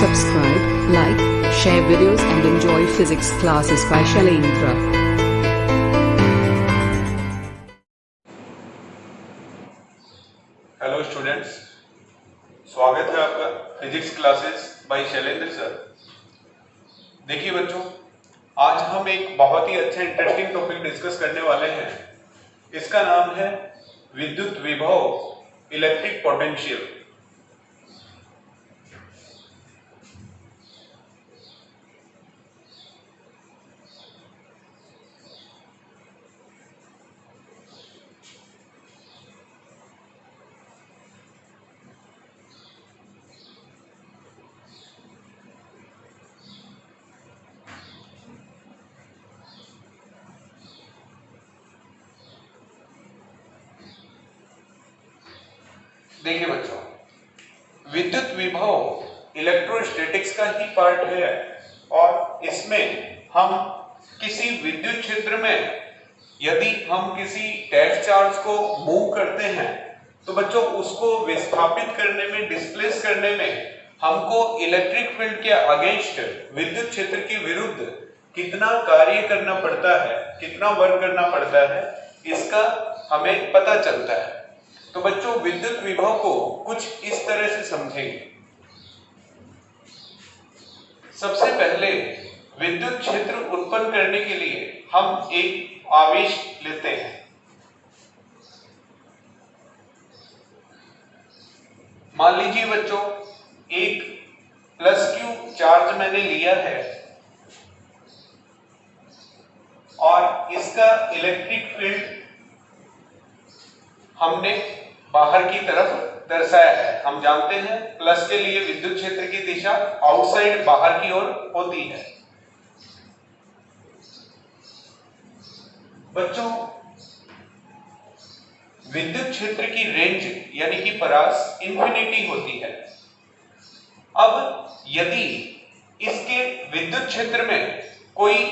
subscribe, like, share videos and enjoy physics classes by Shailendra. Hello students, स्वागत है आपका physics classes bye Shailendra sir. देखिए बच्चों, आज हम एक बहुत ही अच्छा इंटरेस्टिंग टॉपिक डिस्कस करने वाले हैं। इसका नाम है विद्युत विभव, इलेक्ट्रिक पोटेंशियल। देखिए बच्चों, विद्युत विभव इलेक्ट्रोस्टैटिक्स का ही पार्ट है और इसमें हम किसी विद्युत क्षेत्र में यदि हम किसी टेस्ट चार्ज को मूव करते हैं तो बच्चों उसको विस्थापित करने में, डिस्प्लेस करने में हमको इलेक्ट्रिक फील्ड के अगेंस्ट, विद्युत क्षेत्र के विरुद्ध कितना कार्य करना पड़ता है, कितना वर्क करना पड़ता है, इसका हमें पता चलता है। तो बच्चों, विद्युत विभव को कुछ इस तरह से समझेंगे। सबसे पहले विद्युत क्षेत्र उत्पन्न करने के लिए हम एक आवेश लेते हैं। मान लीजिए बच्चों, एक +Q चार्ज मैंने लिया है और इसका इलेक्ट्रिक फील्ड हमने बाहर की तरफ दर्शाया है। हम जानते हैं प्लस के लिए विद्युत क्षेत्र की दिशा आउटसाइड, बाहर की ओर होती है। बच्चों, विद्युत क्षेत्र की रेंज यानी कि परास इंफिनिटी होती है। अब यदि इसके विद्युत क्षेत्र में कोई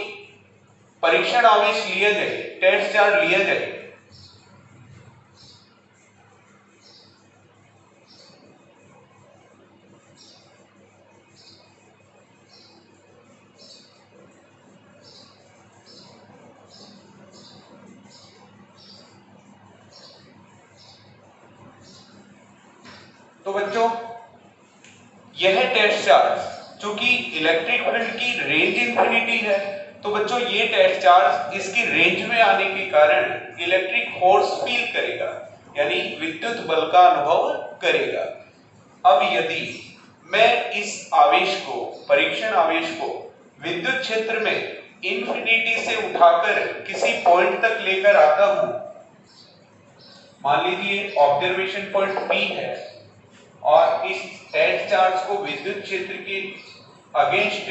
परीक्षण आवेश लिया जाए, टेस्ट चार्ज लिया जाए, तो बच्चों यह टेस्ट चार्ज चूंकि इलेक्ट्रिक फील्ड की रेंज इंफिनिटी है, तो बच्चों ये टेस्ट चार्ज इसकी रेंज में आने के कारण इलेक्ट्रिक फोर्स फील करेगा, यानी विद्युत बल का अनुभव करेगा। अब यदि मैं इस आवेश को, परीक्षण आवेश को विद्युत क्षेत्र में इंफिनिटी से उठाकर किसी पॉइंट तक लेकर आता हूं, मान लीजिए ऑब्जर्वेशन पॉइंट P है और इस टेस्ट चार्ज को विद्युत क्षेत्र के अगेंस्ट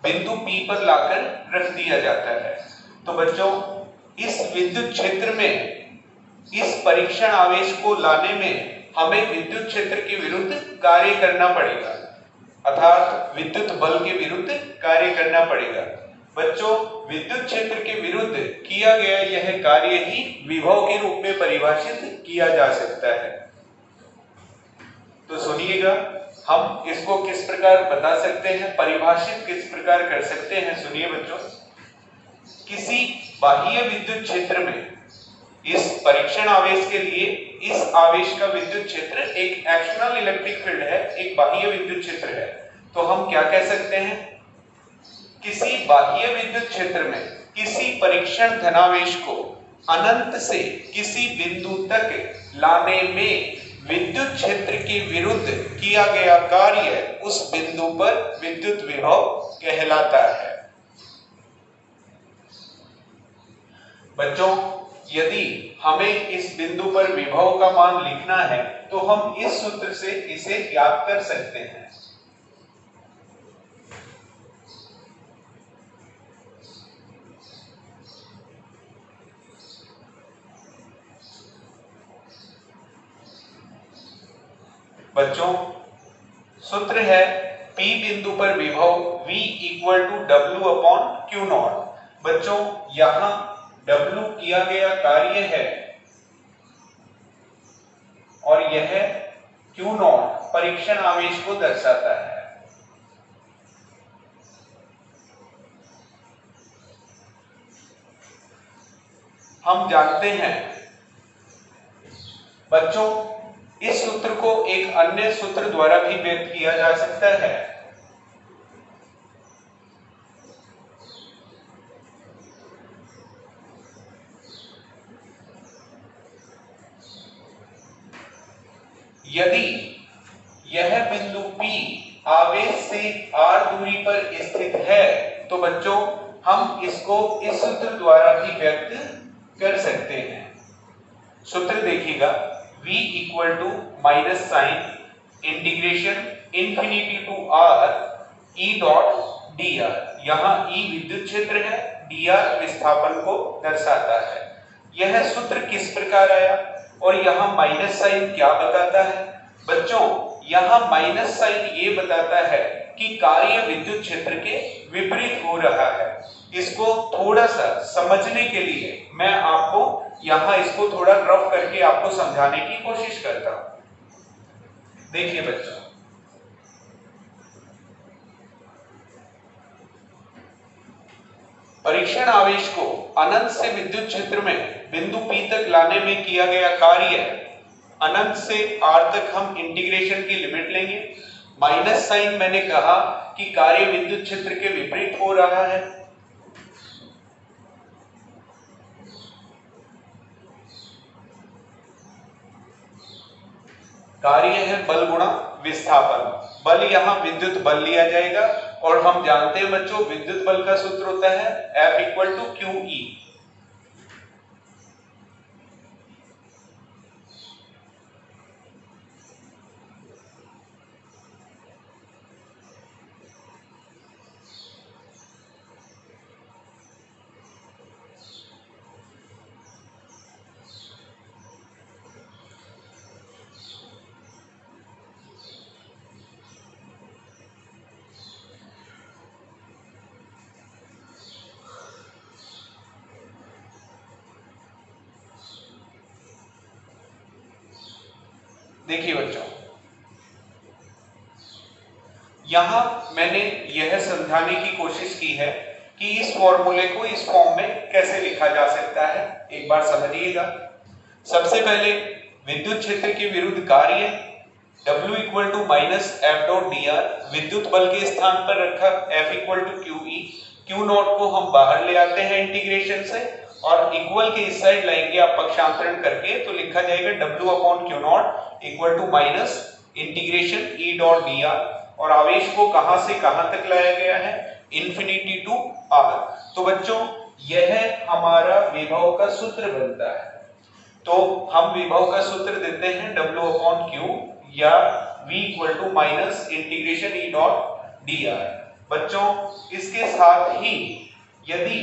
बिंदु P पर लाकर रख दिया जाता है, तो बच्चों इस विद्युत क्षेत्र में इस परीक्षण आवेश को लाने में हमें विद्युत क्षेत्र के विरुद्ध कार्य करना पड़ेगा, अर्थात विद्युत बल के विरुद्ध कार्य करना पड़ेगा। बच्चों, विद्युत क्षेत्र के विरुद्ध किया गया यह कार्य ही विभव के रूप में परिभाषित किया जा सकता है। तो सुनिएगा, हम इसको किस प्रकार बता सकते हैं, परिभाषित किस प्रकार कर सकते हैं। सुनिए बच्चों, किसी बाह्य विद्युत क्षेत्र में इस परीक्षण आवेश के लिए इस आवेश का विद्युत क्षेत्र एक एक्सटर्नल इलेक्ट्रिक फील्ड है, एक बाह्य विद्युत क्षेत्र है, तो हम क्या कह सकते हैं, किसी बाह्य विद्युत क्षेत्र में किसी परीक्षण धनावेश को अनंत से किसी बिंदु तक लाने में विद्युत क्षेत्र के विरुद्ध किया गया कार्य उस बिंदु पर विद्युत विभव कहलाता है। बच्चों, यदि हमें इस बिंदु पर विभव का मान लिखना है तो हम इस सूत्र से इसे ज्ञात कर सकते हैं। बच्चों, सूत्र है P बिंदु पर विभव V = W/Q0। बच्चों, यहां W किया गया कार्य है और यह Q0 परीक्षण आवेश को दर्शाता है। हम जानते हैं बच्चों इस सूत्र को एक अन्य सूत्र द्वारा भी व्यक्त किया जा सकता है। यदि यह बिंदु P आवेश से r दूरी पर स्थित है तो बच्चों हम इसको इस सूत्र द्वारा भी व्यक्त कर सकते हैं। सूत्र देखिएगा v equal to minus sign integration infinity to r e dot dr। यहाँ e विद्युत क्षेत्र है, dr विस्थापन को दर्शाता है। यह सूत्र किस प्रकार आया और यहाँ माइनस साइन क्या बताता है? बच्चों यहाँ माइनस साइन ये बताता है कि कार्य विद्युत क्षेत्र के विपरीत हो रहा है। इसको थोड़ा सा समझने के लिए मैं आपको यहाँ इसको थोड़ा रफ करके आपको समझाने की कोशिश करता हूं। देखिए बच्चों, परीक्षण आवेश को अनंत से विद्युत क्षेत्र में बिंदु P तक लाने में किया गया कार्य, अनंत से r तक हम इंटीग्रेशन की लिमिट लेंगे। माइनस साइन मैंने कहा कि कार्य विद्युत क्षेत्र के विपरीत हो रहा है। कार्य है बल गुणा विस्थापन। बल यहाँ विद्युत बल लिया जाएगा और हम जानते हैं बच्चों विद्युत बल का सूत्र होता है F इक्वल टू QE। देखिए बच्चों, यहां मैंने यह समझाने की कोशिश की है कि इस फॉर्मूले को इस फॉर्म में कैसे लिखा जा सकता है। एक बार समझिएगा। सबसे पहले विद्युत क्षेत्र के विरुद्ध कार्य W equal to minus F dot D R, विद्युत बल के स्थान पर रखा F equal to QE। Q naught को हम बाहर ले आते हैं इंटीग्रेशन से और इक्वल के इस साइड लाएंगे आप पक्षांतरण करके, तो लिखा जाएगा W upon Q naught equal to minus integration E dot D R. और आवेश को कहां से कहां तक लाया गया है? Infinity to R। तो बच्चों यह हमारा विभव का सूत्र बनता है। तो हम विभव का सूत्र देते हैं W अपॉन Q या V equal to minus integration E dot D R. बच्चों इसके साथ ही यदि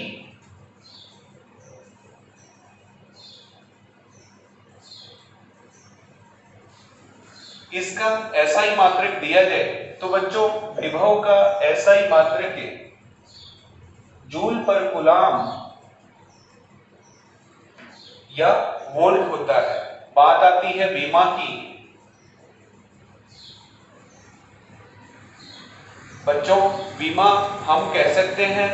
इसका SI मात्रक दिया जाए तो बच्चों विभव का SI मात्रक जूल पर कूलाम या वोल्ट होता है। बात आती है विमा की। बच्चों विमा हम कह सकते हैं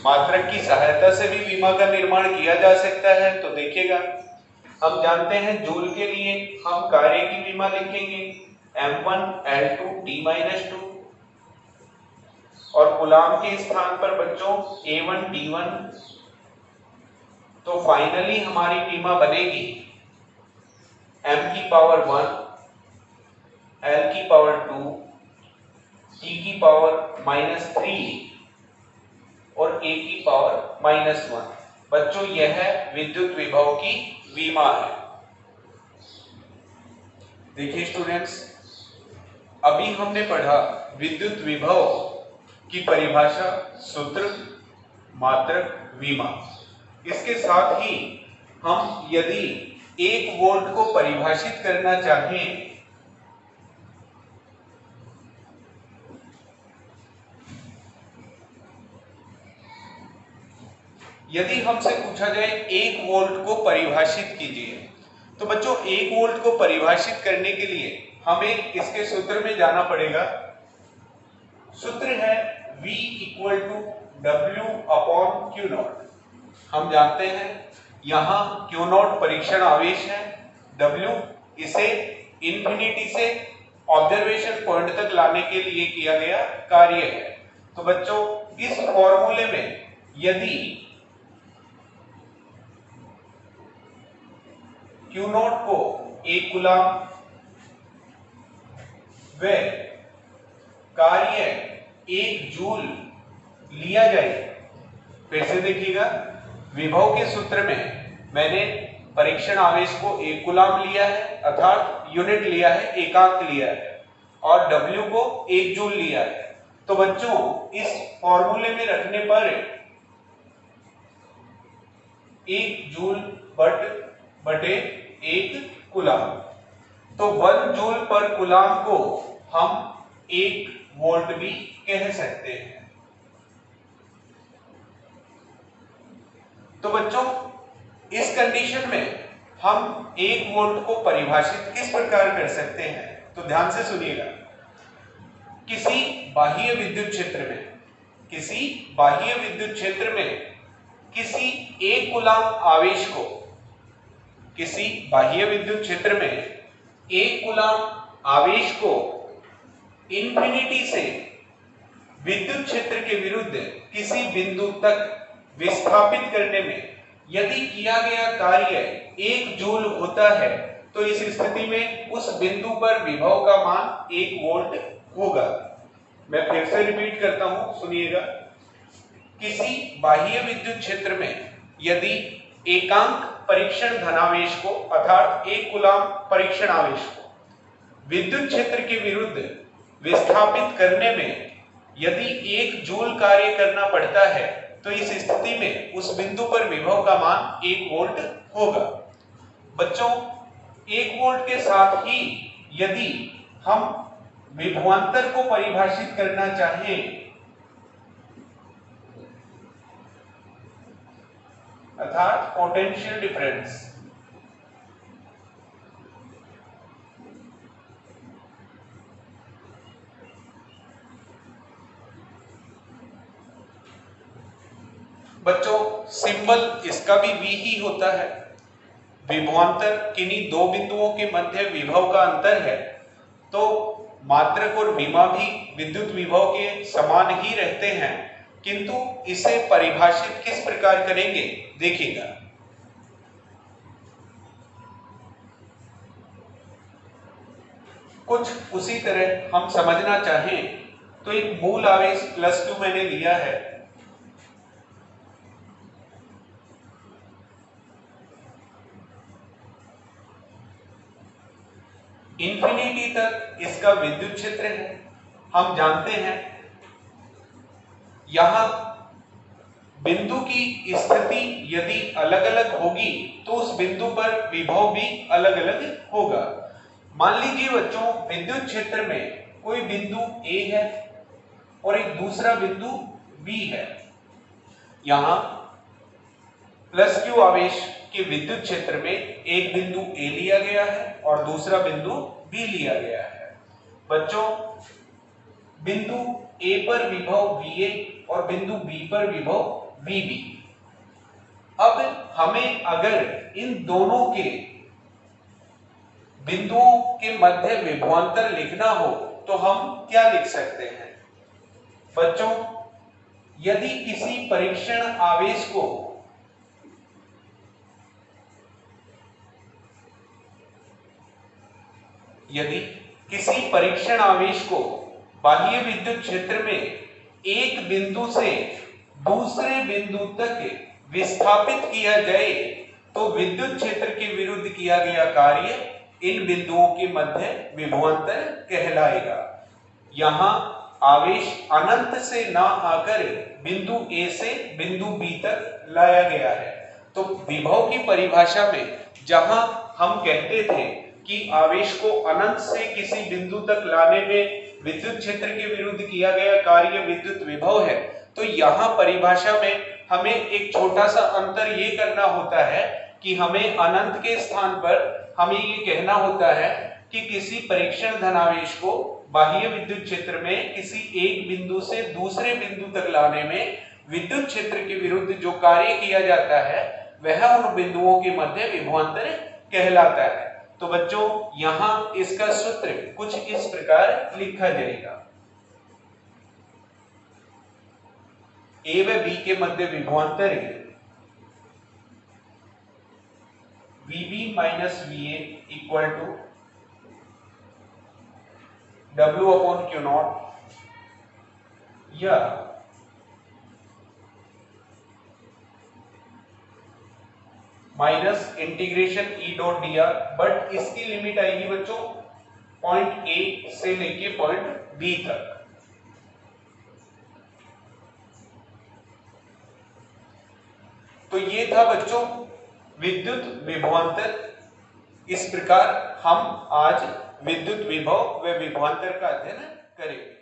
मात्रक की सहायता से भी विमा का निर्माण किया जा सकता है। तो देखिएगा, हम जानते हैं जूल के लिए हम कार्य की विमा लिखेंगे M1 L2 T-2 और कूलाम के स्थान पर बच्चों A1 D1। तो फाइनली हमारी विमा बनेगी M की पावर 1 L की पावर 2 T की पावर -3 और A की पावर -1। बच्चों यह विद्युत विभव की विमा है। देखिए स्टूडेंट्स, अभी हमने पढ़ा विद्युत विभव की परिभाषा, सूत्र, मात्रक, विमा। इसके साथ ही हम यदि 1 वोल्ट को परिभाषित करना चाहें यदि हमसे पूछा जाए 1 वोल्ट को परिभाषित कीजिए, तो बच्चों 1 वोल्ट को परिभाषित करने के लिए हमें इसके सूत्र में जाना पड़ेगा। सूत्र है V equal to W upon Q naught. हम जानते हैं यहां Q नॉट परीक्षण आवेश है, W इसे इंफिनिटी से ऑब्जर्वेशन पॉइंट तक लाने के लिए किया गया कार्य है। तो बच्चों इस फॉर्मूले में यदि Q नॉट को 1 कूलम व कार्य 1 जूल लिया जाए, फिर से देखिएगा, विभव के सूत्र में मैंने परीक्षण आवेश को 1 कूलम लिया है, अर्थात यूनिट लिया है, एकांक लिया है, और W को 1 जूल लिया है। तो बच्चों इस फॉर्मूले में रखने पर 1 जूल बटे 1 कूलम, तो 1 जूल पर कूलम को हम 1 वोल्ट भी कह सकते हैं। तो बच्चों इस कंडीशन में हम 1 वोल्ट को परिभाषित किस प्रकार कर सकते हैं, तो ध्यान से सुनिएगा। किसी बाह्य विद्युत क्षेत्र में किसी 1 कूलम आवेश को, किसी बाह्य विद्युत क्षेत्र में 1 कूलम आवेश को इंफिनिटी से विद्युत क्षेत्र के विरुद्ध किसी बिंदु तक विस्थापित करने में यदि किया गया कार्य 1 जूल होता है, तो इस स्थिति में उस बिंदु पर विभव का मान 1 वोल्ट होगा। मैं फिर से रिपीट करता हूं, सुनिएगा। किसी बाह्य विद्युत क्षेत्र में यदि एकांक परीक्षण धनावेश को, अर्थात 1 कूलम परीक्षण आवेश को विद्युत क्षेत्र के विरुद्ध विस्थापित करने में यदि 1 जूल कार्य करना पड़ता है, तो इस स्थिति में उस बिंदु पर विभव का मान 1 वोल्ट होगा। बच्चों 1 वोल्ट के साथ ही यदि हम विभवांतर को परिभाषित करना चाहें, अर्थात पोटेंशियल डिफरेंस, बच्चों सिंबल इसका भी V ही होता है। विभवांतर किन्हीं 2 बिंदुओं के मध्य विभव का अंतर है, तो मात्रक और विमा भी विद्युत विभव के समान ही रहते हैं, किंतु इसे परिभाषित किस प्रकार करेंगे देखिएगा। कुछ उसी तरह हम समझना चाहें तो एक मूल आवेश +Q मैंने लिया है, इंफिनिटी तक इसका विद्युत क्षेत्र है। हम जानते हैं यहां बिंदु की स्थिति यदि अलग अलग होगी तो उस बिंदु पर विभव भी अलग अलग होगा। मान लीजिए बच्चों विद्युत क्षेत्र में कोई बिंदु A है और एक दूसरा बिंदु B है। यहां +Q आवेश के विद्युत क्षेत्र में एक बिंदु A लिया गया है और दूसरा बिंदु B लिया गया है। बच्चों बिंदु A पर विभव VA और बिंदु B पर विभव VB। अब हमें अगर इन दोनों के बिंदुओं के मध्य विभवांतर लिखना हो तो हम क्या लिख सकते हैं? बच्चों यदि किसी परीक्षण आवेश को बाह्य विद्युत क्षेत्र में एक बिंदु से दूसरे बिंदु तक विस्थापित किया जाए तो विद्युत क्षेत्र के विरुद्ध किया गया कार्य इन बिंदुओं के मध्य विभवांतर कहलाएगा। यहां आवेश अनंत से ना आकर बिंदु A से बिंदु B तक लाया गया है। तो विभव की परिभाषा में जहां हम कहते थे कि आवेश को अनंत से किसी बिंदु तक लाने में विद्युत क्षेत्र के विरुद्ध किया गया कार्य विद्युत विभव है, तो यहाँ परिभाषा में हमें एक छोटा सा अंतर ये करना होता है कि हमें अनंत के स्थान पर हमें ये कहना होता है कि किसी परीक्षण धनावेश को बाह्य विद्युत क्षेत्र में किसी एक बिंदु से दूसरे बिंदु तक लाने में विद्युत क्षेत्र के विरुद्ध जो कार्य किया जाता है वह उन बिंदुओं के मध्य विभवांतर कहलाता है। तो बच्चों यहां इसका सूत्र कुछ इस प्रकार लिखा जाएगा, ए व बी के मध्य विभवांतर VB minus VA equal to W upon Q naught या minus integration E dot dr, but इसकी लिमिट आएगी बच्चों पॉइंट A से लेके पॉइंट B तक। तो ये था बच्चों विद्युत विभवांतर। इस प्रकार हम आज विद्युत विभव व विभवांतर का अध्ययन करेंगे।